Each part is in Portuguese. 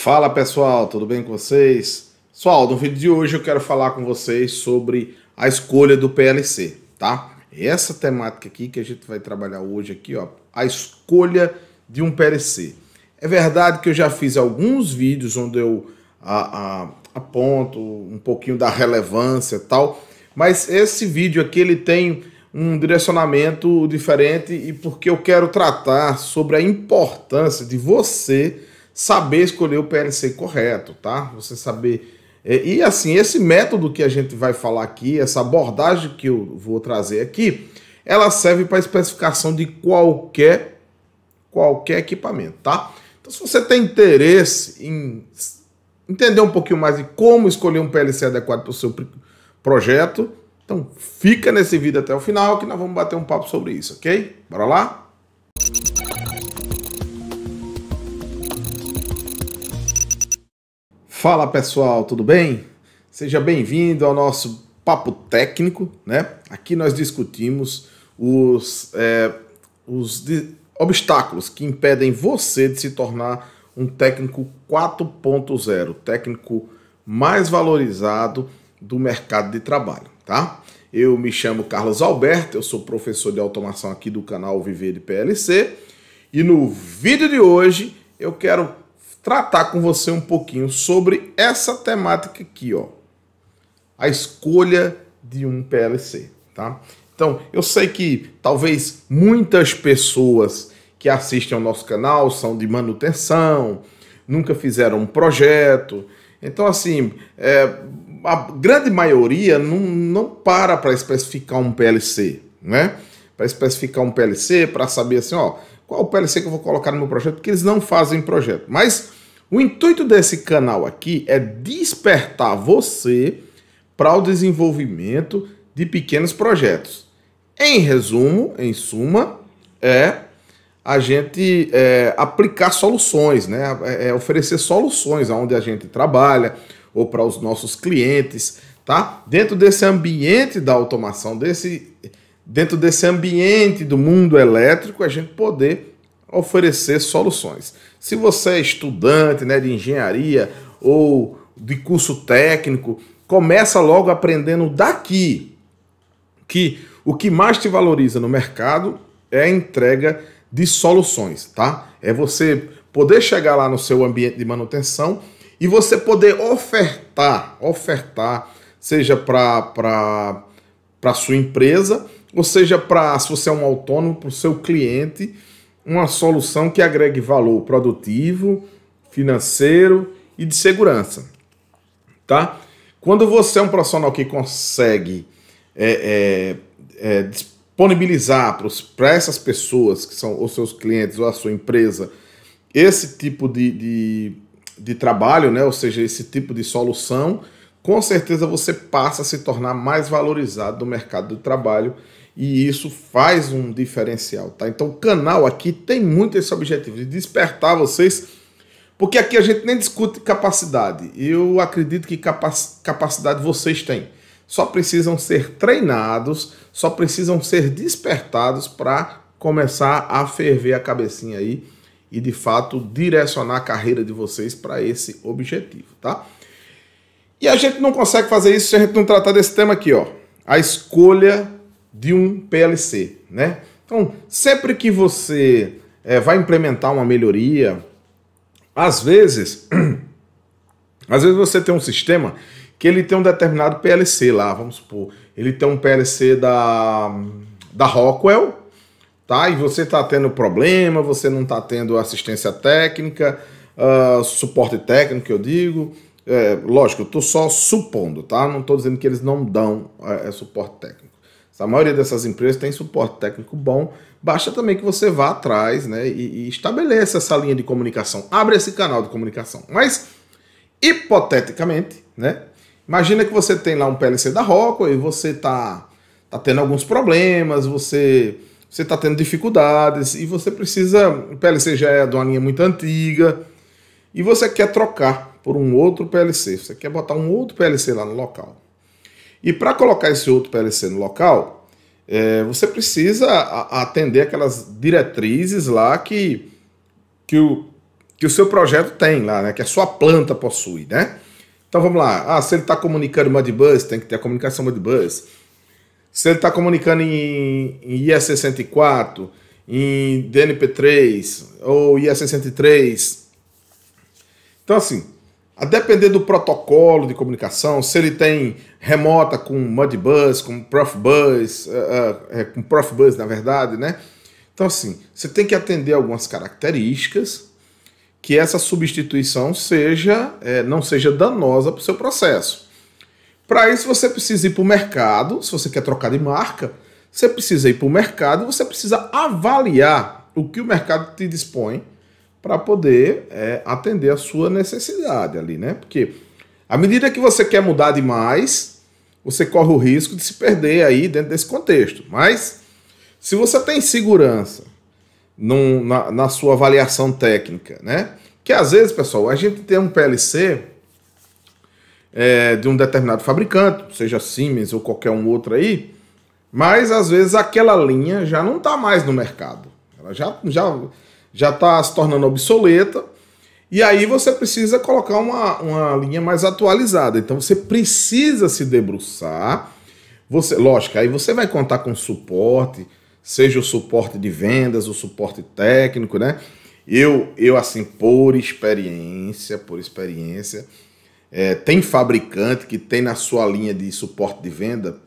Fala pessoal, tudo bem com vocês? Pessoal, no vídeo de hoje eu quero falar com vocês sobre a escolha do PLC, tá? Essa temática aqui que a gente vai trabalhar hoje aqui, ó, a escolha de um PLC. É verdade que eu já fiz alguns vídeos onde eu aponto um pouquinho da relevância e tal, mas esse vídeo aqui ele tem um direcionamento diferente e porque eu quero tratar sobre a importância de você saber escolher o PLC correto, tá? Você saber... E assim, esse método que a gente vai falar aqui, essa abordagem que eu vou trazer aqui, ela serve para especificação de qualquer equipamento, tá? Então, se você tem interesse em entender um pouquinho mais de como escolher um PLC adequado para o seu projeto, então fica nesse vídeo até o final que nós vamos bater um papo sobre isso, ok? Bora lá? Fala pessoal, tudo bem? Seja bem-vindo ao nosso papo técnico, né? Aqui nós discutimos os obstáculos que impedem você de se tornar um técnico 4.0, técnico mais valorizado do mercado de trabalho, tá? Eu me chamo Carlos Alberto, eu sou professor de automação aqui do canal Viver de PLC e no vídeo de hoje eu quero tratar com você um pouquinho sobre essa temática aqui, ó, a escolha de um PLC, tá? Então, eu sei que talvez muitas pessoas que assistem ao nosso canal são de manutenção, nunca fizeram um projeto, então assim, a grande maioria não para especificar um PLC, né? Para especificar um PLC, para saber assim, ó, qual o PLC que eu vou colocar no meu projeto, porque eles não fazem projeto. Mas o intuito desse canal aqui é despertar você para o desenvolvimento de pequenos projetos. Em resumo, em suma, a gente aplicar soluções, né? Oferecer soluções aonde a gente trabalha ou para os nossos clientes, tá? Dentro desse ambiente da automação, dentro desse ambiente do mundo elétrico, a gente poder oferecer soluções. Se você é estudante, né, de engenharia ou de curso técnico, começa logo aprendendo daqui que o que mais te valoriza no mercado é a entrega de soluções, tá? É você poder chegar lá no seu ambiente de manutenção e você poder ofertar, seja para a sua empresa, ou seja, se você é um autônomo, para o seu cliente, uma solução que agregue valor produtivo, financeiro e de segurança, tá? Quando você é um profissional que consegue disponibilizar para essas pessoas que são os seus clientes ou a sua empresa esse tipo de trabalho, né? Ou seja, esse tipo de solução, com certeza você passa a se tornar mais valorizado no mercado do trabalho e isso faz um diferencial, tá? Então o canal aqui tem muito esse objetivo de despertar vocês, porque aqui a gente nem discute capacidade. Eu acredito que capacidade vocês têm. Só precisam ser treinados, só precisam ser despertados para começar a ferver a cabecinha aí e de fato direcionar a carreira de vocês para esse objetivo, tá? E a gente não consegue fazer isso se a gente não tratar desse tema aqui, ó, a escolha de um PLC, né? Então, sempre que você vai implementar uma melhoria, às vezes você tem um sistema que ele tem um determinado PLC lá, vamos supor, ele tem um PLC da Rockwell, tá? E você está tendo problema, você não está tendo assistência técnica, suporte técnico, eu digo. Lógico, eu estou só supondo, tá? Não estou dizendo que eles não dão suporte técnico. A maioria dessas empresas tem suporte técnico bom, basta também que você vá atrás, né, e estabeleça essa linha de comunicação, abre esse canal de comunicação. Mas, hipoteticamente, né, imagina que você tem lá um PLC da Rockwell e você tá tendo alguns problemas, você está tendo dificuldades e você precisa, o PLC já é de uma linha muito antiga e você quer trocar por um outro PLC, você quer botar um outro PLC lá no local. E para colocar esse outro PLC no local, você precisa atender aquelas diretrizes lá que que o seu projeto tem lá, né? Que a sua planta possui, né? Então vamos lá. Se ele está comunicando Modbus, tem que ter a comunicação Modbus. Se ele está comunicando em IE64, em DNP3 ou IE63. Então assim, a depender do protocolo de comunicação, se ele tem remota com Modbus, com Profibus, com Profibus na verdade, né? Então assim, você tem que atender algumas características que essa substituição não seja danosa para o seu processo. Para isso você precisa ir para o mercado, se você quer trocar de marca, você precisa ir para o mercado e você precisa avaliar o que o mercado te dispõe para poder atender a sua necessidade ali, né? Porque à medida que você quer mudar demais, você corre o risco de se perder aí dentro desse contexto. Mas se você tem segurança na sua avaliação técnica, né? Que às vezes, pessoal, a gente tem um PLC de um determinado fabricante, seja Siemens ou qualquer um outro aí, mas às vezes aquela linha já não está mais no mercado. Ela já está se tornando obsoleta, e aí você precisa colocar uma linha mais atualizada. Então você precisa se debruçar. Lógico, aí você vai contar com suporte, seja o suporte de vendas, o suporte técnico, né? Eu assim, por experiência, tem fabricante que tem na sua linha de suporte de venda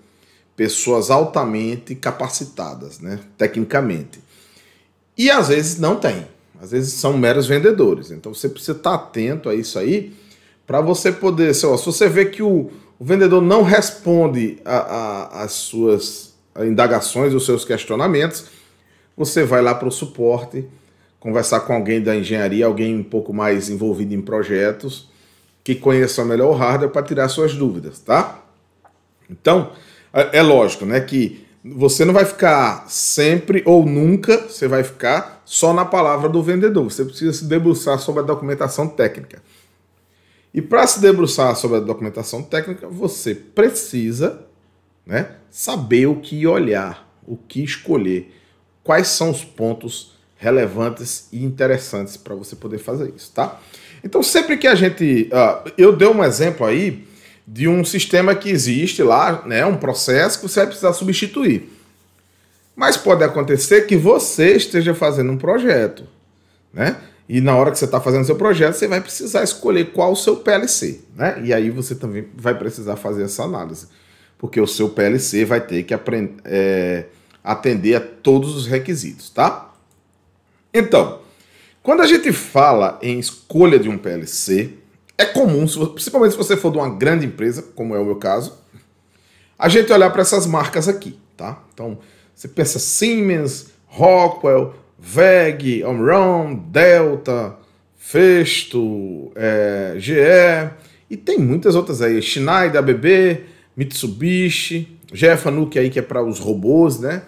pessoas altamente capacitadas, né, tecnicamente. E às vezes não tem, às vezes são meros vendedores. Então você precisa estar atento a isso aí para você poder, se você vê que o vendedor não responde às suas indagações, os seus questionamentos, você vai lá para o suporte, conversar com alguém da engenharia, alguém um pouco mais envolvido em projetos, que conheça melhor o hardware para tirar suas dúvidas, tá? Então, é lógico, né, que você não vai ficar sempre ou nunca, você vai ficar só na palavra do vendedor. Você precisa se debruçar sobre a documentação técnica. E para se debruçar sobre a documentação técnica, você precisa, né, saber o que olhar, o que escolher, quais são os pontos relevantes e interessantes para você poder fazer isso, tá? Então, sempre que a gente... eu dei um exemplo aí de um sistema que existe lá, né, um processo que você vai precisar substituir. Mas pode acontecer que você esteja fazendo um projeto, né? E na hora que você está fazendo seu projeto, você vai precisar escolher qual o seu PLC, né? E aí você também vai precisar fazer essa análise, porque o seu PLC vai ter que atender a todos os requisitos, tá? Então, quando a gente fala em escolha de um PLC, é comum, principalmente se você for de uma grande empresa, como é o meu caso, a gente olhar para essas marcas aqui, tá? Então, você pensa Siemens, Rockwell, WEG, Omron, Delta, Festo, GE, e tem muitas outras aí, Schneider, ABB, Mitsubishi, GE Fanuc aí que é para os robôs, né?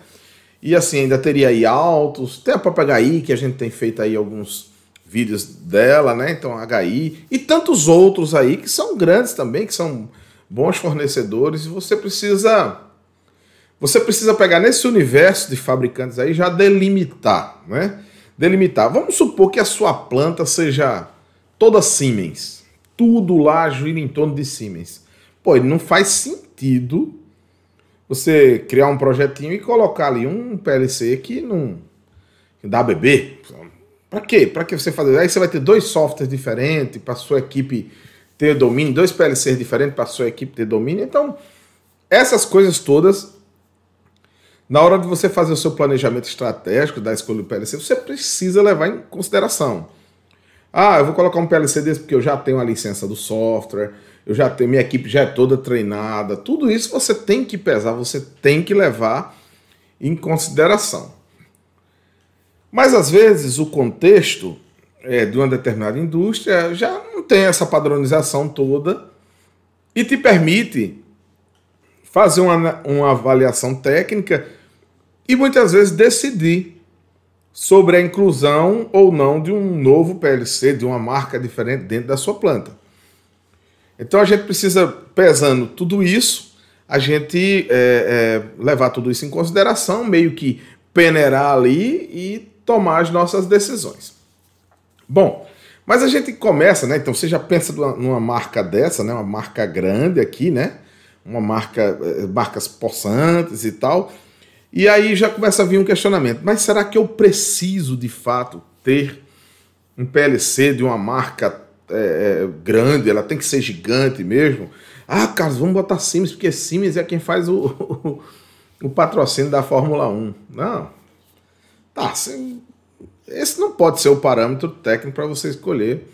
E assim, ainda teria aí Altos, tem a própria HI, que a gente tem feito aí alguns vídeos dela, né? Então, HI, e tantos outros aí que são grandes também, que são bons fornecedores, e você precisa pegar nesse universo de fabricantes aí, já delimitar, né? Delimitar. Vamos supor que a sua planta seja toda Siemens. Tudo lá gira em torno de Siemens. Pô, não faz sentido você criar um projetinho e colocar ali um PLC que dá bebê. Para quê? Para que você fazer? Aí você vai ter dois softwares diferentes para sua equipe ter domínio, dois PLCs diferentes para sua equipe ter domínio. Então, essas coisas todas, na hora de você fazer o seu planejamento estratégico da escolha do PLC, você precisa levar em consideração. Eu vou colocar um PLC desse porque eu já tenho a licença do software, minha equipe já é toda treinada. Tudo isso você tem que pesar, você tem que levar em consideração. Mas às vezes o contexto de uma determinada indústria já não tem essa padronização toda e te permite fazer uma avaliação técnica e muitas vezes decidir sobre a inclusão ou não de um novo PLC, de uma marca diferente dentro da sua planta. Então a gente precisa, pesando tudo isso, a gente levar tudo isso em consideração, meio que peneirar ali e tomar as nossas decisões. Bom, Mas a gente começa, né? Então você já pensa numa marca dessa, né? Uma marca grande aqui, né? Uma marca, marcas possantes e tal. E aí já começa a vir um questionamento. Mas será que eu preciso, de fato, ter um PLC de uma marca grande? Ela tem que ser gigante mesmo? Ah, Carlos, vamos botar Siemens, porque Siemens é quem faz o patrocínio da Fórmula 1. Não. Tá, esse não pode ser o parâmetro técnico para você escolher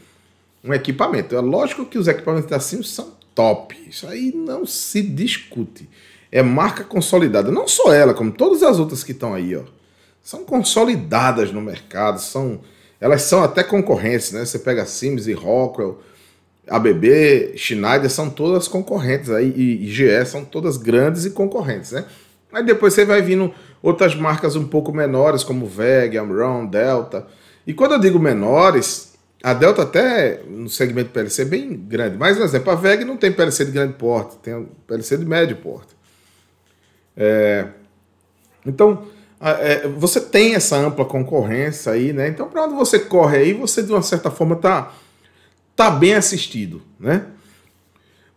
um equipamento. É lógico que os equipamentos da Siemens são top. Isso aí não se discute. É marca consolidada. Não só ela, como todas as outras que estão aí, ó. São consolidadas no mercado. Elas são até concorrentes, né? Você pega Siemens e Rockwell, ABB, Schneider, são todas concorrentes. Aí, e GE são todas grandes e concorrentes, né? Aí depois você vai vindo outras marcas um pouco menores, como VEG, Amron, Delta. E quando eu digo menores, a Delta até no segmento PLC é bem grande. Mas, por exemplo, a VEG não tem PLC de grande porte, tem PLC de médio porte. Então, você tem essa ampla concorrência aí, né? Então, para onde você corre aí, você de uma certa forma tá bem assistido, né?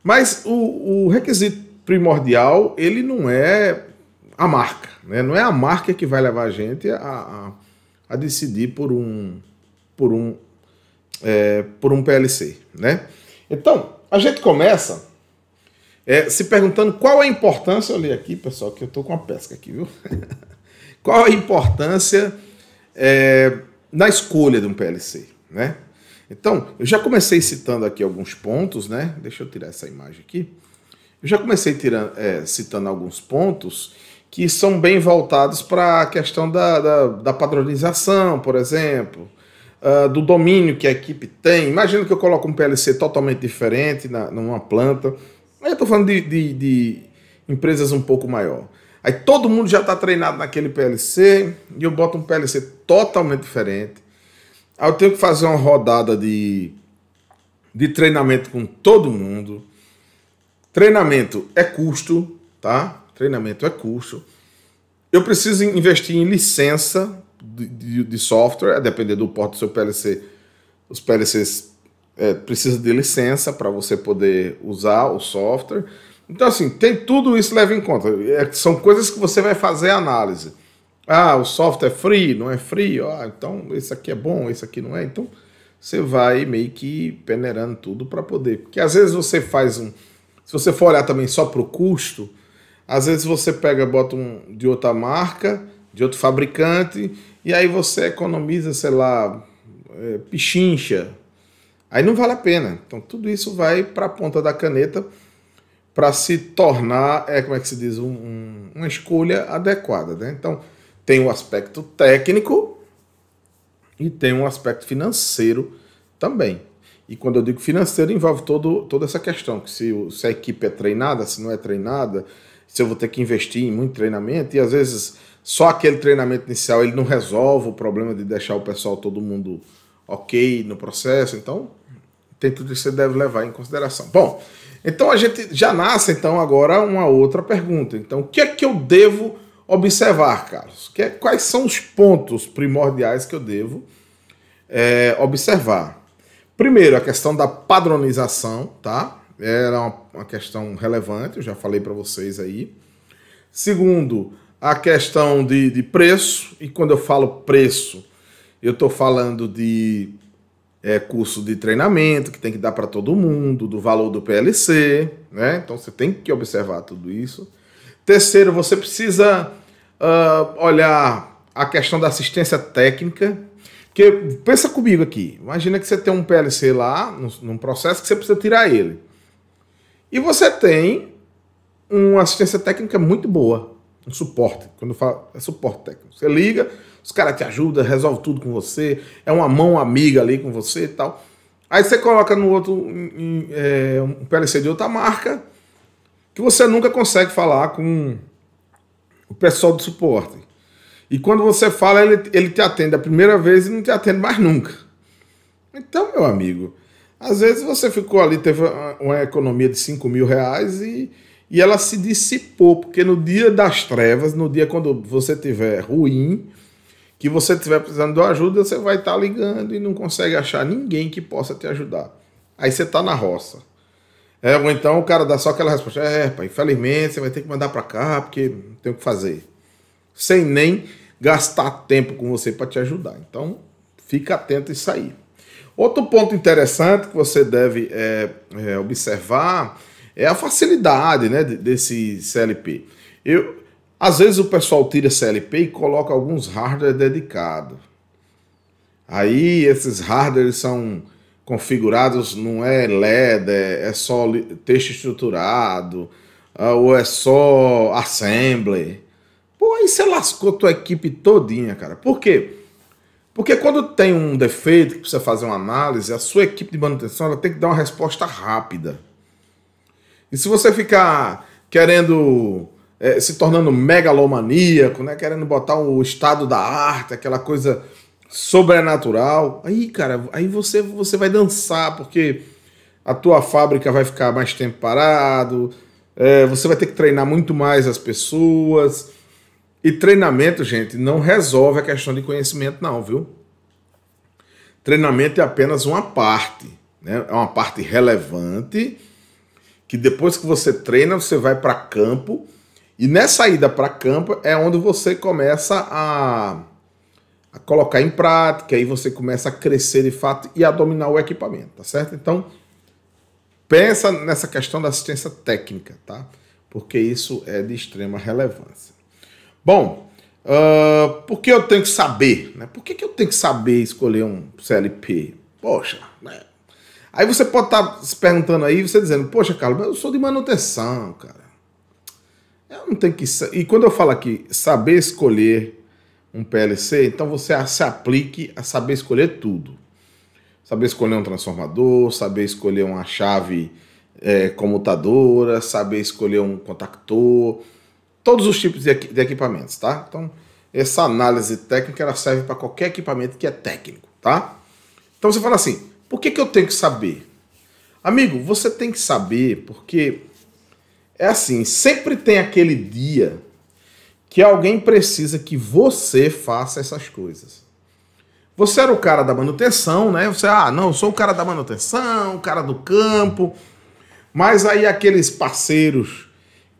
Mas o requisito primordial, ele não é a marca, né? Não é a marca que vai levar a gente a decidir por um PLC, né? Então, a gente começa se perguntando qual a importância, olha aqui, pessoal, que eu tô com a pesca aqui, viu? Qual a importância na escolha de um PLC, né? Então, eu já comecei citando aqui alguns pontos, né? Deixa eu tirar essa imagem aqui. Eu já comecei citando alguns pontos que são bem voltados para a questão da padronização, por exemplo, do domínio que a equipe tem. Imagina que eu coloco um PLC totalmente diferente numa planta. Aí eu estou falando de empresas um pouco maior. Aí todo mundo já está treinado naquele PLC e eu boto um PLC totalmente diferente. Aí eu tenho que fazer uma rodada de treinamento com todo mundo. Treinamento é custo, tá? Treinamento é custo. Eu preciso investir em licença de software, a depender do porte do seu PLC. Os PLCs precisam de licença para você poder usar o software. Então, assim, tem tudo isso leva em conta. São coisas que você vai fazer análise. Ah, o software é free, não é free? Ah, então esse aqui é bom, esse aqui não é. Então, você vai meio que peneirando tudo para poder. Porque às vezes você faz se você for olhar também só para o custo, às vezes você bota de outra marca, de outro fabricante, e aí você economiza, sei lá, pichincha. Aí não vale a pena. Então tudo isso vai para a ponta da caneta para se tornar, como é que se diz, uma escolha adequada, né? Então tem um aspecto técnico e tem um aspecto financeiro também. E quando eu digo financeiro, envolve toda essa questão, que se a equipe é treinada, se não é treinada, se eu vou ter que investir em muito treinamento, e às vezes só aquele treinamento inicial ele não resolve o problema de deixar o pessoal, todo mundo ok no processo. Então, tem tudo isso que você deve levar em consideração. Bom, então a gente já nasce então agora uma outra pergunta. Então, o que é que eu devo observar, Carlos? Quais são os pontos primordiais que eu devo observar? Primeiro, a questão da padronização, tá? Era uma questão relevante, eu já falei para vocês aí. Segundo, a questão de preço, e quando eu falo preço, eu estou falando de curso de treinamento, que tem que dar para todo mundo, do valor do PLC, né? Então você tem que observar tudo isso. Terceiro, você precisa olhar a questão da assistência técnica, porque pensa comigo aqui, imagina que você tem um PLC lá, num processo que você precisa tirar ele. E você tem uma assistência técnica muito boa, um suporte. Quando eu falo, é suporte técnico. Você liga, os caras te ajudam, resolve tudo com você, é uma mão amiga ali com você e tal. Aí você coloca no outro um PLC de outra marca, que você nunca consegue falar com o pessoal do suporte. E quando você fala, ele te atende a primeira vez e não te atende mais nunca. Então, meu amigo, às vezes você ficou ali, teve uma economia de R$5.000 e ela se dissipou, porque no dia das trevas, no dia quando você estiver ruim, que você estiver precisando de uma ajuda, você vai estar ligando e não consegue achar ninguém que possa te ajudar. Aí você está na roça. Ou então o cara dá só aquela resposta, pai, infelizmente você vai ter que mandar para cá porque não tem o que fazer. Sem nem gastar tempo com você para te ajudar. Então, fica atento a isso aí. Outro ponto interessante que você deve observar é a facilidade, né, desse CLP. Às vezes o pessoal tira CLP e coloca alguns hardware dedicados. Aí esses hardwares são configurados, não é LED, é só texto estruturado, ou é só assembly. Pô, aí você lascou tua equipe todinha, cara. Por quê? Porque quando tem um defeito que precisa fazer uma análise, a sua equipe de manutenção ela tem que dar uma resposta rápida. E se você ficar querendo, se tornando megalomaníaco, né, querendo botar o estado da arte, aquela coisa sobrenatural, aí, cara, aí você vai dançar, porque a tua fábrica vai ficar mais tempo parado, você vai ter que treinar muito mais as pessoas. E treinamento, gente, não resolve a questão de conhecimento não, viu? Treinamento é apenas uma parte, né? É uma parte relevante, que depois que você treina, você vai para campo, e nessa ida para campo é onde você começa a colocar em prática, aí você começa a crescer de fato e a dominar o equipamento, tá certo? Então, pensa nessa questão da assistência técnica, tá? Porque isso é de extrema relevância. Bom, por que eu tenho que saber? Né? Por que eu tenho que saber escolher um CLP? Poxa, né? Aí você pode estar se perguntando aí, você dizendo, poxa, Carlos, eu sou de manutenção, cara. Eu não tenho que... E quando eu falo aqui, saber escolher um PLC, então você se aplique a saber escolher tudo. Saber escolher um transformador, saber escolher uma chave comutadora, saber escolher um contactor, todos os tipos de equipamentos, tá? Então, essa análise técnica ela serve para qualquer equipamento que é técnico, tá? Então você fala assim, por que eu tenho que saber? Amigo, você tem que saber porque é assim, sempre tem aquele dia que alguém precisa que você faça essas coisas. Você era o cara da manutenção, né? Você, não, eu sou o cara da manutenção, o cara do campo, mas aí aqueles parceiros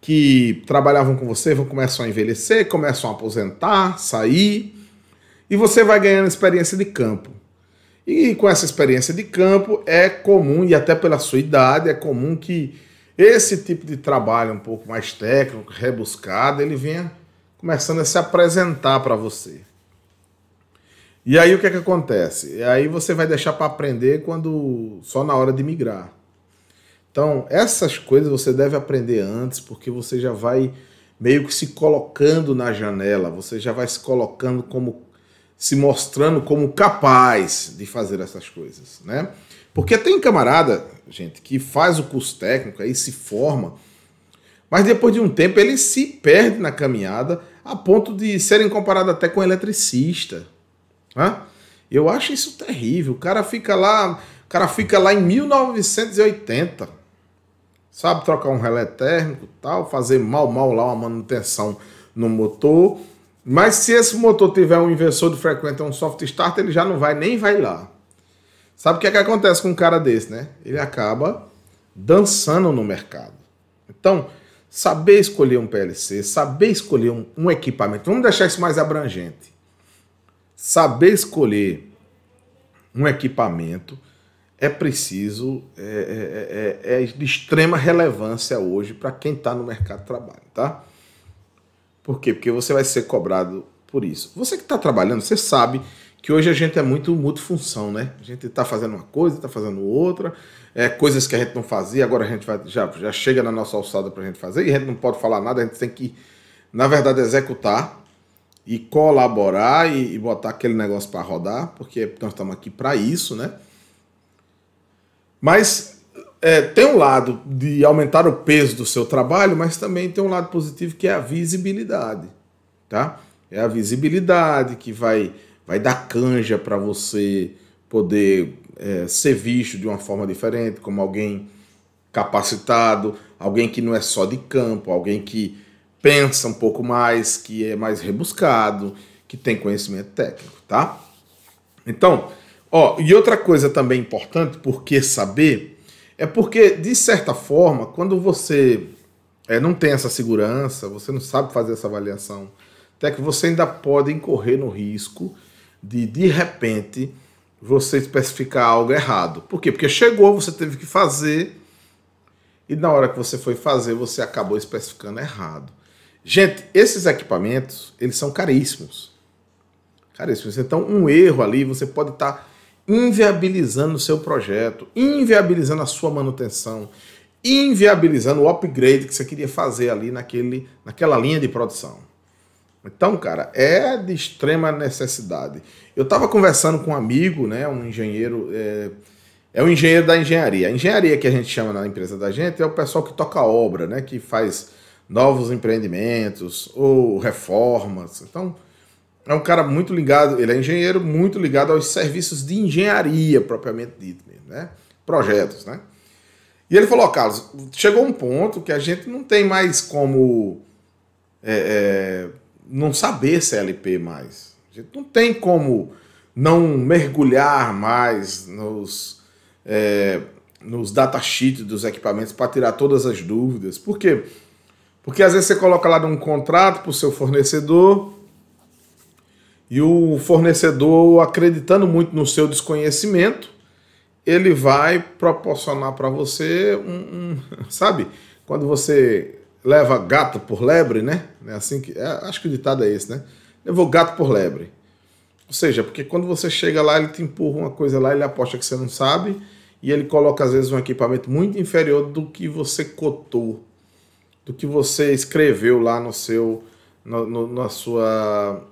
que trabalhavam com você começam a envelhecer, começam a aposentar, sair, e você vai ganhando experiência de campo. E com essa experiência de campo é comum, e até pela sua idade, é comum que esse tipo de trabalho um pouco mais técnico, rebuscado, ele venha começando a se apresentar para você. E aí o que é que acontece? E aí você vai deixar para aprender só na hora de migrar. Então, essas coisas você deve aprender antes, porque você já vai meio que se colocando na janela, você já vai se colocando se mostrando como capaz de fazer essas coisas, né? Porque tem camarada, gente, que faz o curso técnico, aí se forma, mas depois de um tempo ele se perde na caminhada a ponto de serem comparados até com eletricista. Né? Eu acho isso terrível. O cara fica lá em 1980. Sabe trocar um relé térmico, tal, fazer mal lá uma manutenção no motor. Mas se esse motor tiver um inversor de frequência, um soft start, ele já não vai, nem vai lá. Sabe o que é que acontece com um cara desse, né? Ele acaba dançando no mercado. Então, saber escolher um PLC, saber escolher um equipamento, vamos deixar isso mais abrangente. Saber escolher um equipamento é preciso, é de extrema relevância hoje para quem está no mercado de trabalho, tá? Por quê? Porque você vai ser cobrado por isso. Você que está trabalhando, você sabe que hoje a gente é muito multifunção, né? A gente está fazendo uma coisa, está fazendo outra, coisas que a gente não fazia, agora a gente já chega na nossa alçada para a gente fazer, e a gente não pode falar nada, a gente tem que, na verdade, executar e colaborar e botar aquele negócio para rodar, porque nós estamos aqui para isso, né? Mas tem um lado de aumentar o peso do seu trabalho, mas também tem um lado positivo que é a visibilidade, tá? É a visibilidade que vai dar canja para você poder ser visto de uma forma diferente, como alguém capacitado, alguém que não é só de campo, alguém que pensa um pouco mais, que é mais rebuscado, que tem conhecimento técnico, tá? Então, ó, e outra coisa também importante, por que saber, é porque, de certa forma, quando você não tem essa segurança, você não sabe fazer essa avaliação técnica, você ainda pode incorrer no risco de repente, você especificar algo errado. Por quê? Porque chegou, você teve que fazer, e na hora que você foi fazer, você acabou especificando errado. Gente, esses equipamentos, eles são caríssimos. Caríssimos. Então, um erro ali, você pode estar inviabilizando o seu projeto, inviabilizando a sua manutenção, inviabilizando o upgrade que você queria fazer ali naquela linha de produção. Então, cara, é de extrema necessidade. Eu estava conversando com um amigo, né, um engenheiro, é um engenheiro da engenharia. A engenharia que a gente chama na empresa da gente é o pessoal que toca obra, né, que faz novos empreendimentos ou reformas. Então, é um cara muito ligado, ele é engenheiro muito ligado aos serviços de engenharia, propriamente dito mesmo, né, projetos, né. E ele falou, Carlos, chegou um ponto que a gente não tem mais como não saber CLP mais. A gente não tem como não mergulhar mais nos datasheets dos equipamentos para tirar todas as dúvidas. Por quê? Porque às vezes você coloca lá num contrato para o seu fornecedor e o fornecedor, acreditando muito no seu desconhecimento, ele vai proporcionar para você sabe? Quando você leva gato por lebre, né? É assim que, acho que o ditado é esse, né? Levou gato por lebre. Ou seja, porque quando você chega lá, ele te empurra uma coisa lá, ele aposta que você não sabe, e ele coloca às vezes um equipamento muito inferior do que você cotou, do que você escreveu lá na sua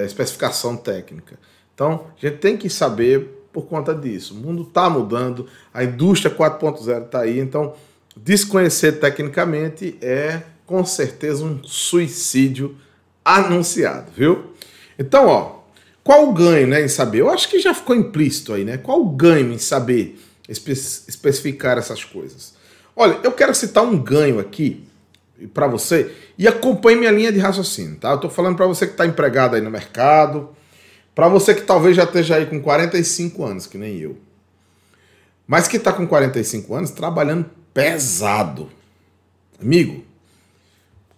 especificação técnica. Então, a gente tem que saber por conta disso. O mundo está mudando, a indústria 4.0 está aí, então desconhecer tecnicamente é, com certeza, um suicídio anunciado, viu? Então, ó, qual o ganho, né, em saber? Eu acho que já ficou implícito aí, né? Qual o ganho em saber especificar essas coisas? Olha, eu quero citar um ganho aqui para você e acompanhe minha linha de raciocínio, tá? Eu tô falando para você que está empregado aí no mercado, para você que talvez já esteja aí com 45 anos, que nem eu, mas que está com 45 anos trabalhando pesado. Amigo,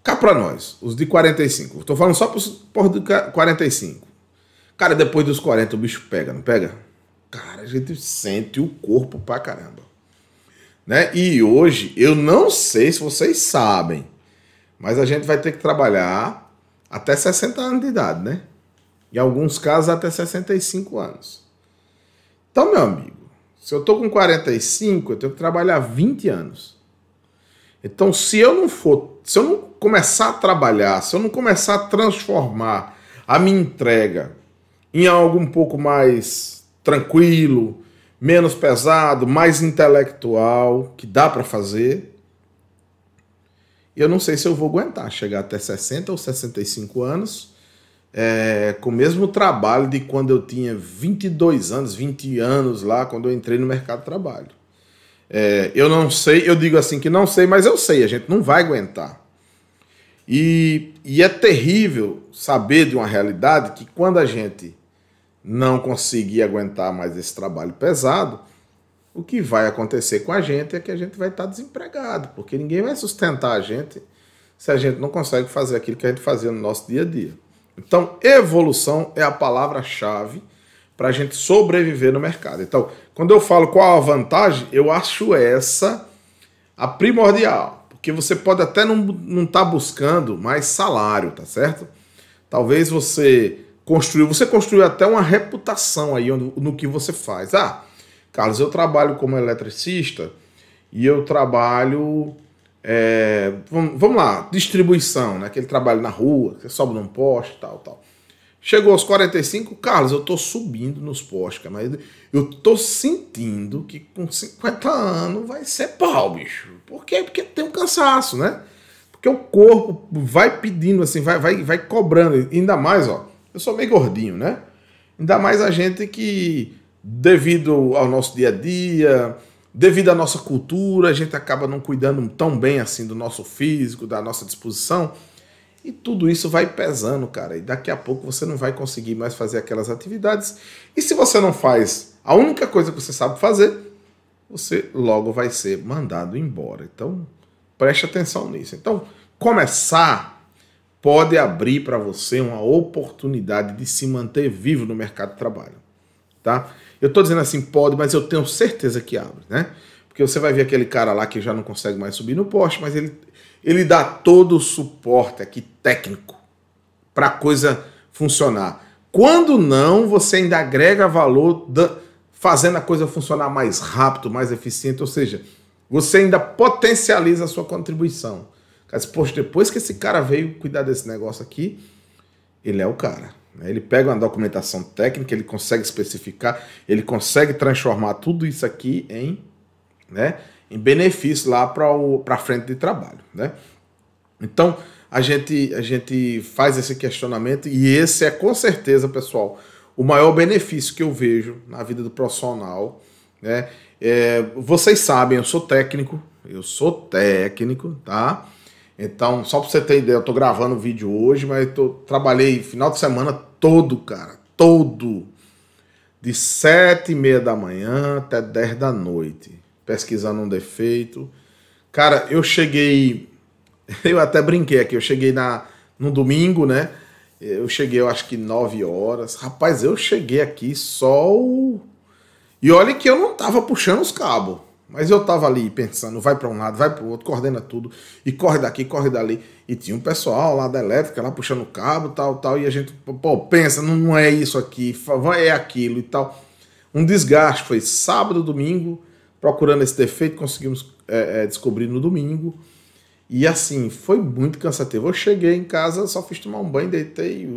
cá para nós, os de 45. Estou falando só por de 45. Cara, depois dos 40 o bicho pega, não pega? Cara, a gente sente o corpo pra caramba. Né? E hoje, eu não sei se vocês sabem, mas a gente vai ter que trabalhar até 60 anos de idade, né? Em alguns casos até 65 anos. Então, meu amigo, se eu tô com 45, eu tenho que trabalhar 20 anos. Então, se eu não começar a trabalhar, se eu não começar a transformar a minha entrega em algo um pouco mais tranquilo, menos pesado, mais intelectual, que dá para fazer, eu não sei se eu vou aguentar chegar até 60 ou 65 anos com o mesmo trabalho de quando eu tinha 22 anos, 20 anos lá, quando eu entrei no mercado de trabalho. Eu não sei, eu digo assim que não sei, mas eu sei, a gente não vai aguentar. E é terrível saber de uma realidade que quando a gente não conseguir aguentar mais esse trabalho pesado, o que vai acontecer com a gente é que a gente vai estar desempregado, porque ninguém vai sustentar a gente se a gente não consegue fazer aquilo que a gente fazia no nosso dia a dia. Então, evolução é a palavra-chave para a gente sobreviver no mercado. Então, quando eu falo qual a vantagem, eu acho essa a primordial, porque você pode até não estar buscando mais salário, tá certo? Talvez você construiu até uma reputação aí no que você faz. Ah, Carlos, eu trabalho como eletricista e eu trabalho, vamos lá, distribuição, né? Aquele trabalho na rua, você sobe num poste, tal. Chegou aos 45, Carlos, eu tô subindo nos postes, mas eu tô sentindo que com 50 anos vai ser pau, bicho. Por quê? Porque tem um cansaço, né? Porque o corpo vai pedindo assim, vai cobrando. Ainda mais, ó, eu sou meio gordinho, né? Ainda mais a gente que, devido ao nosso dia a dia, devido à nossa cultura, a gente acaba não cuidando tão bem assim do nosso físico, da nossa disposição. E tudo isso vai pesando, cara. E daqui a pouco você não vai conseguir mais fazer aquelas atividades. E se você não faz a única coisa que você sabe fazer, você logo vai ser mandado embora. Então, preste atenção nisso. Então, começar pode abrir para você uma oportunidade de se manter vivo no mercado de trabalho, tá? Eu estou dizendo assim, pode, mas eu tenho certeza que abre, né? Porque você vai ver aquele cara lá que já não consegue mais subir no poste, mas ele dá todo o suporte aqui técnico para a coisa funcionar. Quando não, você ainda agrega valor fazendo a coisa funcionar mais rápido, mais eficiente, ou seja, você ainda potencializa a sua contribuição. Poxa, depois que esse cara veio cuidar desse negócio aqui, ele é o cara. Ele pega uma documentação técnica, ele consegue especificar, ele consegue transformar tudo isso aqui em benefício lá para a frente de trabalho, né? Então, a gente faz esse questionamento e esse é, com certeza, pessoal, o maior benefício que eu vejo na vida do profissional, né? Vocês sabem, eu sou técnico, tá? Então, só para você ter ideia, eu tô gravando o vídeo hoje, mas trabalhei final de semana todo, cara, todo, de 7h30 da manhã até 10 da noite, pesquisando um defeito. Cara, eu até brinquei aqui, eu cheguei no domingo, né? Eu cheguei, eu acho que 9 horas. Rapaz, eu cheguei aqui E olha que eu não tava puxando os cabos, mas eu tava ali pensando, vai para um lado, vai para o outro, coordena tudo, e corre daqui, corre dali. E tinha um pessoal lá da elétrica, lá puxando o cabo, tal, e a gente, pensa, não é isso aqui, é aquilo e tal. Um desgaste, foi sábado, domingo, procurando esse defeito, conseguimos descobrir no domingo. E assim, foi muito cansativo. Eu cheguei em casa, só fiz tomar um banho, deitei,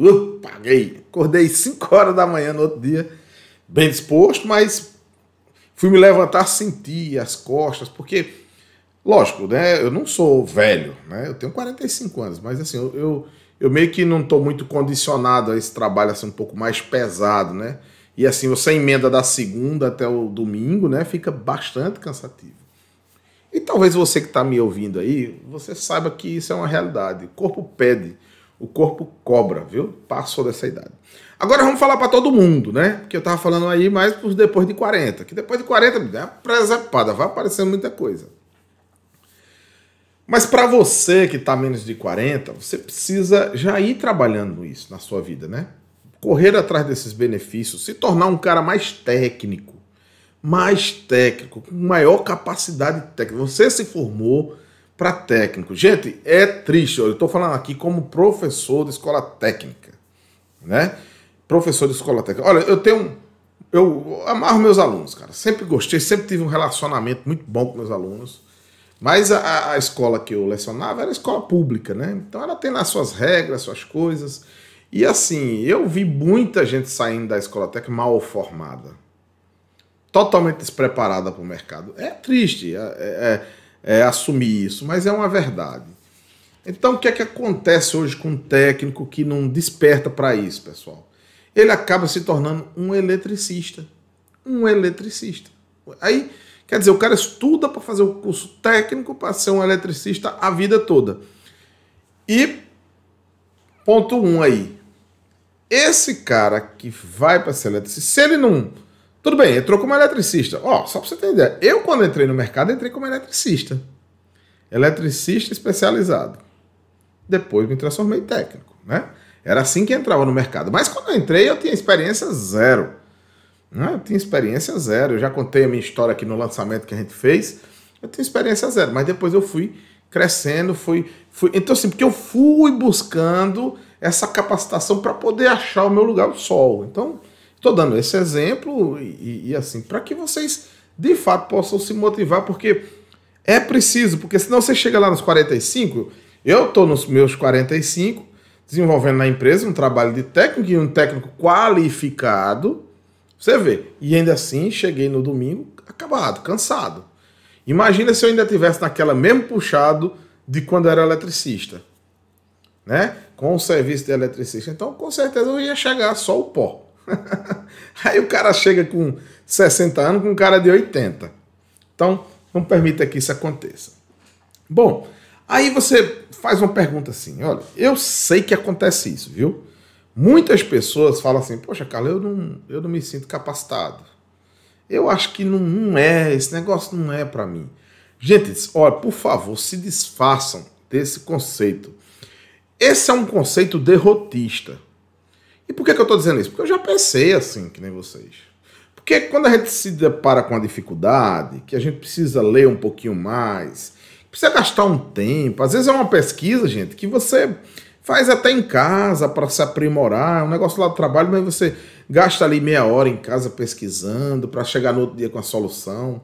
paguei. Acordei 5 horas da manhã no outro dia, bem disposto, mas fui me levantar, senti as costas, porque, lógico, né, eu não sou velho, né, eu tenho 45 anos, mas assim, eu meio que não estou muito condicionado a esse trabalho assim, um pouco mais pesado, né, e assim, você emenda da segunda até o domingo, né, fica bastante cansativo. E talvez você que está me ouvindo aí, você saiba que isso é uma realidade. O corpo pede, o corpo cobra, viu? Passou dessa idade. Agora vamos falar para todo mundo, né? Porque eu estava falando aí mais por depois de 40. Que depois de 40, é uma presepada, vai aparecer muita coisa. Mas para você que está menos de 40, você precisa já ir trabalhando isso na sua vida, né? Correr atrás desses benefícios, se tornar um cara mais técnico, com maior capacidade técnica. Você se formou para técnico. Gente, é triste. Eu estou falando aqui como professor de escola técnica, né? Professor de escola técnica. Olha, eu amarro meus alunos, cara. Sempre gostei, sempre tive um relacionamento muito bom com meus alunos. Mas a escola que eu lecionava era escola pública, né? Então ela tem lá suas regras, suas coisas. E assim, eu vi muita gente saindo da escola técnica mal formada, totalmente despreparada para o mercado. É triste assumir isso, mas é uma verdade. Então, o que é que acontece hoje com um técnico que não desperta para isso, pessoal? Ele acaba se tornando um eletricista. Um eletricista. Aí, quer dizer, o cara estuda para fazer o curso técnico para ser um eletricista a vida toda. E, ponto 1 aí. Esse cara que vai para ser eletricista, se ele não... Tudo bem, entrou como eletricista. Só para você ter ideia, eu quando entrei no mercado, entrei como eletricista. Eletricista especializado. Depois me transformei em técnico, né? Era assim que entrava no mercado. Mas quando eu entrei, eu tinha experiência zero. Eu tinha experiência zero. Eu já contei a minha história aqui no lançamento que a gente fez. Eu tinha experiência zero. Mas depois eu fui crescendo, Então assim, porque eu fui buscando essa capacitação para poder achar o meu lugar ao sol. Então... estou dando esse exemplo e assim, para que vocês de fato possam se motivar, porque é preciso, porque senão você chega lá nos 45, eu estou nos meus 45, desenvolvendo na empresa um trabalho de técnico e um técnico qualificado, você vê, e ainda assim cheguei no domingo acabado, cansado. Imagina se eu ainda tivesse naquela mesmo puxado de quando era eletricista, né? Com o serviço de eletricista, então com certeza eu ia chegar só o pó. Aí o cara chega com 60 anos com um cara de 80. Então, não permita que isso aconteça. Bom, Aí você faz uma pergunta assim, olha, eu sei que acontece isso, viu? Muitas pessoas falam assim, poxa, Carlos, eu não me sinto capacitado. Eu acho que não é, esse negócio não é para mim. Gente, olha, por favor, se desfaçam desse conceito. Esse é um conceito derrotista. E por que eu estou dizendo isso? Porque eu já pensei assim, que nem vocês. Porque quando a gente se depara com a dificuldade, que a gente precisa ler um pouquinho mais, precisa gastar um tempo, às vezes é uma pesquisa, gente, que você faz até em casa para se aprimorar, é um negócio lá do trabalho, mas você gasta ali meia hora em casa pesquisando para chegar no outro dia com a solução.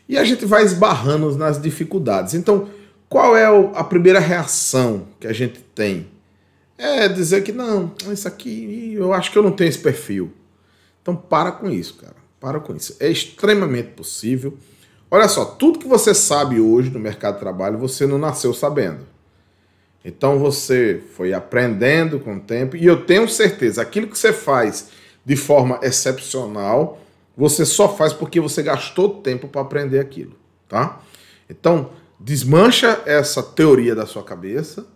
E a gente vai esbarrando nas dificuldades. Então, qual é a primeira reação que a gente tem? É dizer que não, isso aqui, eu acho que eu não tenho esse perfil. Então para com isso, cara. Para com isso. É extremamente possível. Olha só, tudo que você sabe hoje no mercado de trabalho, você não nasceu sabendo. Então você foi aprendendo com o tempo, e eu tenho certeza, aquilo que você faz de forma excepcional, você só faz porque você gastou tempo para aprender aquilo, tá? Então, desmancha essa teoria da sua cabeça,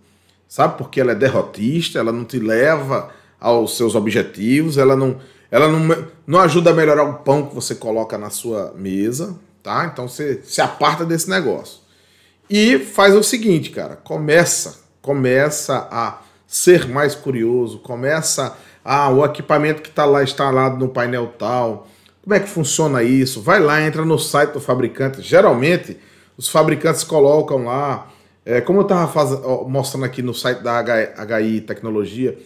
sabe? Porque ela é derrotista, ela não te leva aos seus objetivos, ela não ajuda a melhorar o pão que você coloca na sua mesa, tá? Então você se aparta desse negócio. E faz o seguinte, cara, começa a ser mais curioso, o equipamento que está lá instalado no painel tal, como é que funciona isso? Vai lá, entra no site do fabricante. Geralmente, os fabricantes colocam lá, como eu estava mostrando aqui no site da HI Tecnologia,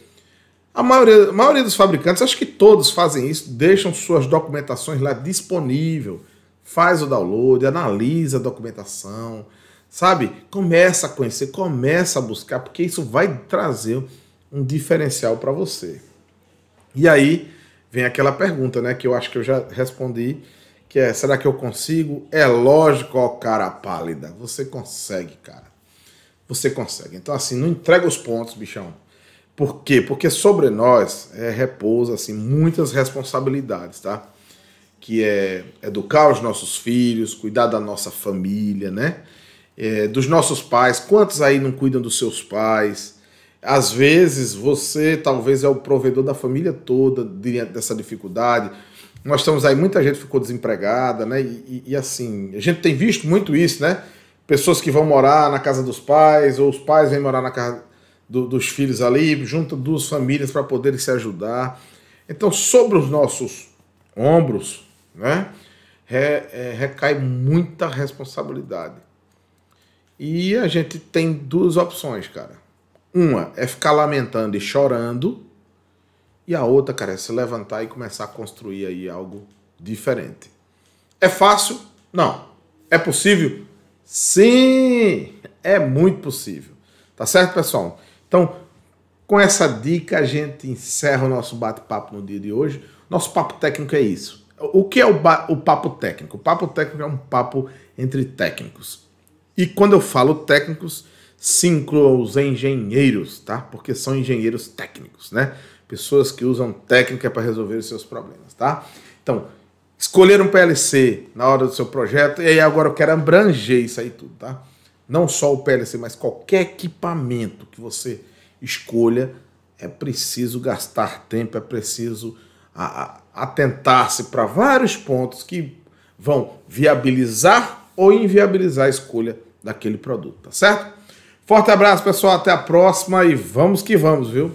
a maioria dos fabricantes, acho que todos fazem isso, deixam suas documentações lá disponível, faz o download, analisa a documentação, sabe? Começa a conhecer, começa a buscar, porque isso vai trazer um diferencial para você. E aí vem aquela pergunta, né, que eu acho que eu já respondi, que é, será que eu consigo? É lógico, ó, cara pálida, você consegue, cara. Você consegue. Então, assim, não entrega os pontos, bichão. Por quê? Porque sobre nós repousa, assim, muitas responsabilidades, tá? Que é educar os nossos filhos, cuidar da nossa família, né? Dos nossos pais. Quantos aí não cuidam dos seus pais? Às vezes você talvez é o provedor da família toda diante dessa dificuldade. Nós estamos aí, muita gente ficou desempregada, né? E assim, a gente tem visto muito isso, né? Pessoas que vão morar na casa dos pais, ou os pais vêm morar na casa dos filhos ali, juntam duas famílias para poderem se ajudar. Então, sobre os nossos ombros, né? Recai muita responsabilidade. E a gente tem duas opções, cara. Uma é ficar lamentando e chorando, e a outra, cara, é se levantar e começar a construir aí algo diferente. É fácil? Não. É possível? Sim! É muito possível. Tá certo, pessoal? Então, com essa dica, a gente encerra o nosso bate-papo no dia de hoje. Nosso papo técnico é isso. O que é o papo técnico? O papo técnico é um papo entre técnicos. E quando eu falo técnicos, se incluam os engenheiros, tá? Porque são engenheiros técnicos, né? Pessoas que usam técnica para resolver os seus problemas, tá? Então, escolher um PLC na hora do seu projeto, e aí agora eu quero abranger isso aí tudo, tá? Não só o PLC, mas qualquer equipamento que você escolha, é preciso gastar tempo, é preciso atentar-se para vários pontos que vão viabilizar ou inviabilizar a escolha daquele produto, tá certo? Forte abraço, pessoal, até a próxima e vamos que vamos, viu?